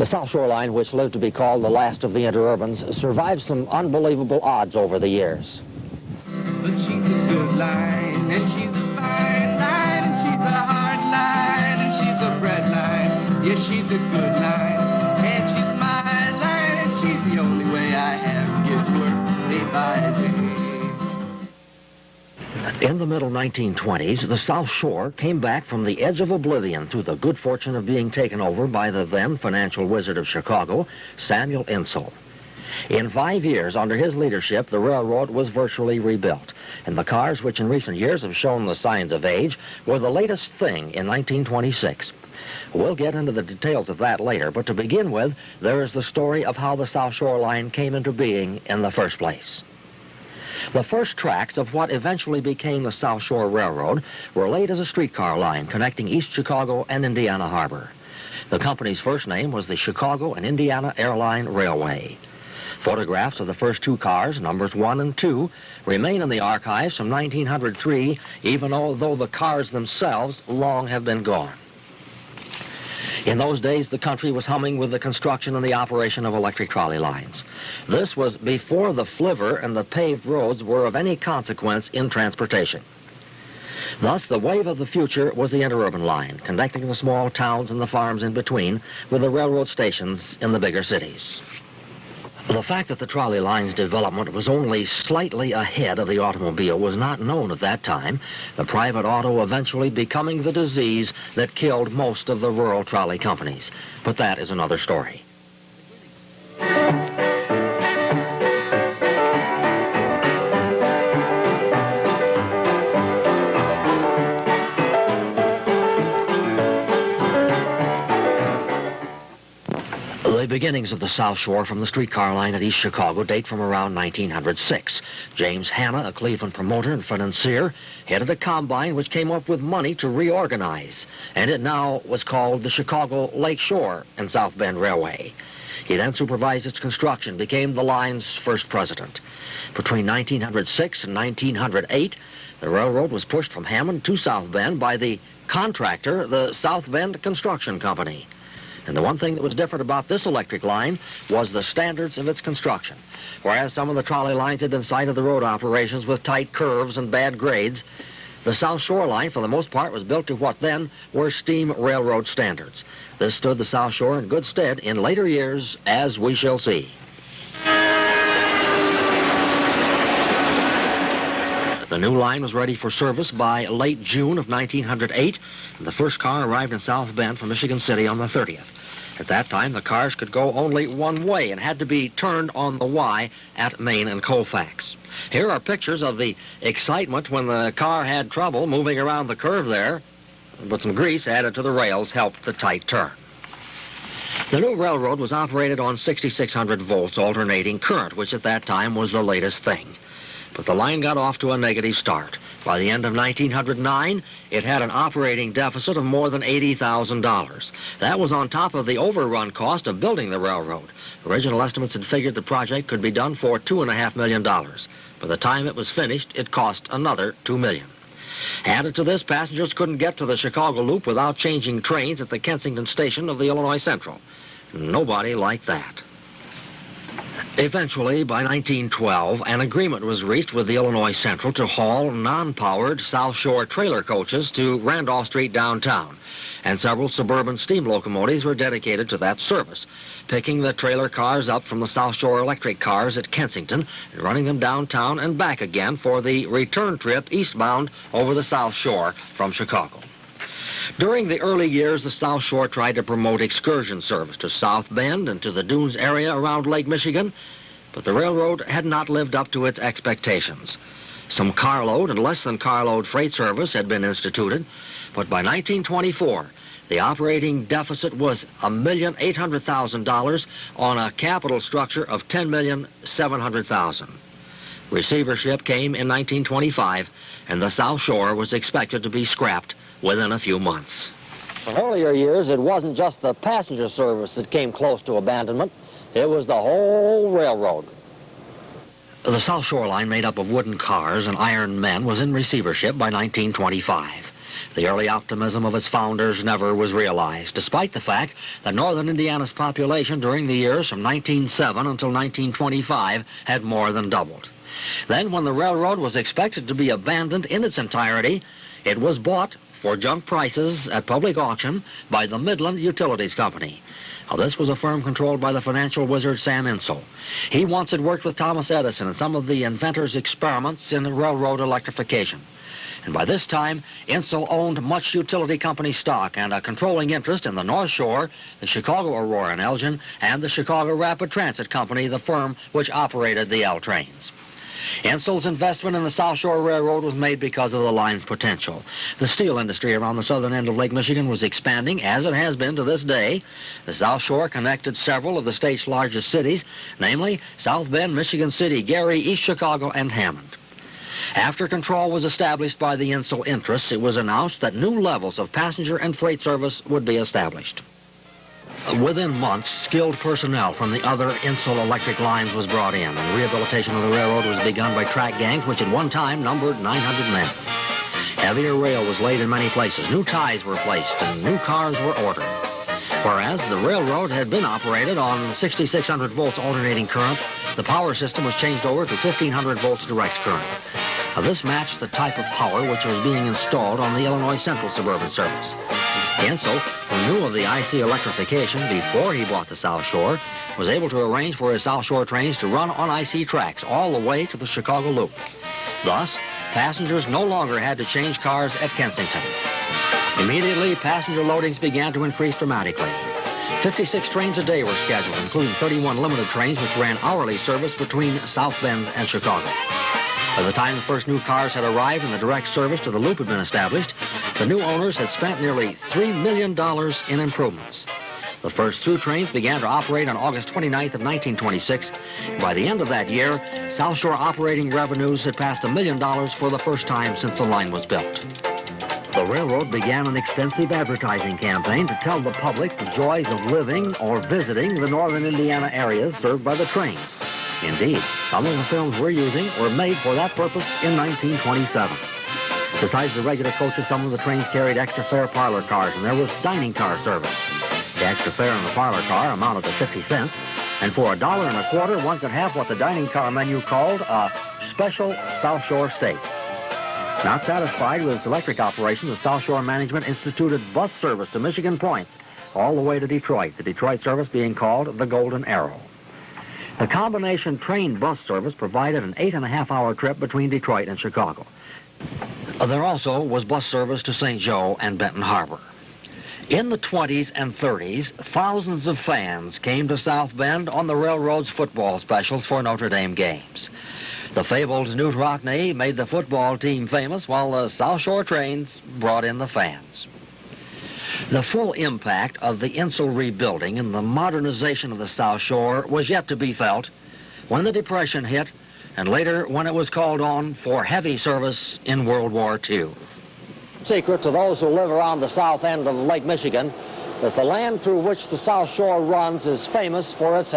The South Shore Line, which lived to be called the last of the interurbans, survived some unbelievable odds over the years. But she's a good line, and she's a fine line, and she's a hard line, and she's a bread line. Yes, she's a good line, and she's my line, and she's the only way I have to get to work day by day. In the middle 1920s, the South Shore came back from the edge of oblivion through the good fortune of being taken over by the then financial wizard of Chicago, Samuel Insull. In 5 years, under his leadership, the railroad was virtually rebuilt, and the cars, which in recent years have shown the signs of age, were the latest thing in 1926. We'll get into the details of that later, but to begin with, there is the story of how the South Shore Line came into being in the first place. The first tracks of what eventually became the South Shore Railroad were laid as a streetcar line connecting East Chicago and Indiana Harbor. The company's first name was the Chicago and Indiana Airline Railway. Photographs of the first two cars, numbers 1 and 2, remain in the archives from 1903, even although the cars themselves long have been gone. In those days, the country was humming with the construction and the operation of electric trolley lines. This was before the flivver and the paved roads were of any consequence in transportation. Thus, the wave of the future was the interurban line, connecting the small towns and the farms in between with the railroad stations in the bigger cities. The fact that the trolley line's development was only slightly ahead of the automobile was not known at that time, the private auto eventually becoming the disease that killed most of the rural trolley companies. But that is another story. The beginnings of the South Shore from the streetcar line at East Chicago date from around 1906. James Hanna, a Cleveland promoter and financier, headed a combine which came up with money to reorganize, and it now was called the Chicago Lake Shore and South Bend Railway. He then supervised its construction, became the line's first president. Between 1906 and 1908, the railroad was pushed from Hammond to South Bend by the contractor, the South Bend Construction Company. And the one thing that was different about this electric line was the standards of its construction. Whereas some of the trolley lines had been side-of-the-road operations with tight curves and bad grades, the South Shore line, for the most part, was built to what then were steam railroad standards. This stood the South Shore in good stead in later years, as we shall see. The new line was ready for service by late June of 1908, and the first car arrived in South Bend from Michigan City on the 30th. At that time, the cars could go only one way and had to be turned on the Y at Main and Colfax. Here are pictures of the excitement when the car had trouble moving around the curve there, but some grease added to the rails helped the tight turn. The new railroad was operated on 6,600 volts alternating current, which at that time was the latest thing. But the line got off to a negative start. By the end of 1909, it had an operating deficit of more than $80,000. That was on top of the overrun cost of building the railroad. Original estimates had figured the project could be done for $2.5 million. By the time it was finished, it cost another $2 million. Added to this, passengers couldn't get to the Chicago Loop without changing trains at the Kensington station of the Illinois Central. Nobody liked that. Eventually, by 1912, an agreement was reached with the Illinois Central to haul non-powered South Shore trailer coaches to Randolph Street downtown, and several suburban steam locomotives were dedicated to that service, picking the trailer cars up from the South Shore electric cars at Kensington and running them downtown and back again for the return trip eastbound over the South Shore from Chicago. During the early years, the South Shore tried to promote excursion service to South Bend and to the Dunes area around Lake Michigan, but the railroad had not lived up to its expectations. Some carload and less than carload freight service had been instituted, but by 1924, the operating deficit was $1,800,000 on a capital structure of $10,700,000. Receivership came in 1925, and the South Shore was expected to be scrapped within a few months. In earlier years, it wasn't just the passenger service that came close to abandonment. It was the whole railroad. The South Shore line, made up of wooden cars and iron men, was in receivership by 1925. The early optimism of its founders never was realized, despite the fact that northern Indiana's population during the years from 1907 until 1925 had more than doubled. Then, when the railroad was expected to be abandoned in its entirety, it was bought for junk prices at public auction by the Midland Utilities Company. Now, this was a firm controlled by the financial wizard Sam Insull. He once had worked with Thomas Edison in some of the inventor's experiments in railroad electrification. And by this time, Insull owned much utility company stock and a controlling interest in the North Shore, the Chicago Aurora and Elgin, and the Chicago Rapid Transit Company, the firm which operated the L trains. Insull's investment in the South Shore Railroad was made because of the line's potential. The steel industry around the southern end of Lake Michigan was expanding, as it has been to this day. The South Shore connected several of the state's largest cities, namely South Bend, Michigan City, Gary, East Chicago, and Hammond. After control was established by the Insull interests, it was announced that new levels of passenger and freight service would be established. Within months, skilled personnel from the other Insull electric lines was brought in, and rehabilitation of the railroad was begun by track gangs, which at one time numbered 900 men. Heavier rail was laid in many places, new ties were placed, and new cars were ordered. Whereas the railroad had been operated on 6,600 volts alternating current, the power system was changed over to 1,500 volts direct current. Now, this matched the type of power which was being installed on the Illinois Central suburban service. Insull, who knew of the IC electrification before he bought the South Shore, was able to arrange for his South Shore trains to run on IC tracks all the way to the Chicago Loop. Thus, passengers no longer had to change cars at Kensington. Immediately, passenger loadings began to increase dramatically. 56 trains a day were scheduled, including 31 limited trains which ran hourly service between South Bend and Chicago. By the time the first new cars had arrived and the direct service to the Loop had been established, the new owners had spent nearly $3 million in improvements. The first through trains began to operate on August 29th of 1926. By the end of that year, South Shore operating revenues had passed $1 million for the first time since the line was built. The railroad began an extensive advertising campaign to tell the public the joys of living or visiting the northern Indiana areas served by the trains. Indeed, some of the films we're using were made for that purpose in 1927. Besides the regular coaches, some of the trains carried extra fare parlor cars, and there was dining car service. The extra fare in the parlor car amounted to 50 cents, and for $1.25, one could have what the dining car menu called a special South Shore steak. Not satisfied with its electric operation, the South Shore management instituted bus service to Michigan Point, all the way to Detroit, the Detroit service being called the Golden Arrow. The combination train bus service provided an 8.5-hour trip between Detroit and Chicago. There also was bus service to St. Joe and Benton Harbor. In the 20s and 30s, thousands of fans came to South Bend on the railroad's football specials for Notre Dame games. The fabled Newt Rockne made the football team famous, while the South Shore trains brought in the fans. The full impact of the Insull rebuilding and the modernization of the South Shore was yet to be felt when the Depression hit, and later when it was called on for heavy service in World War II. Secret to those who live around the south end of Lake Michigan that the land through which the South Shore runs is famous for its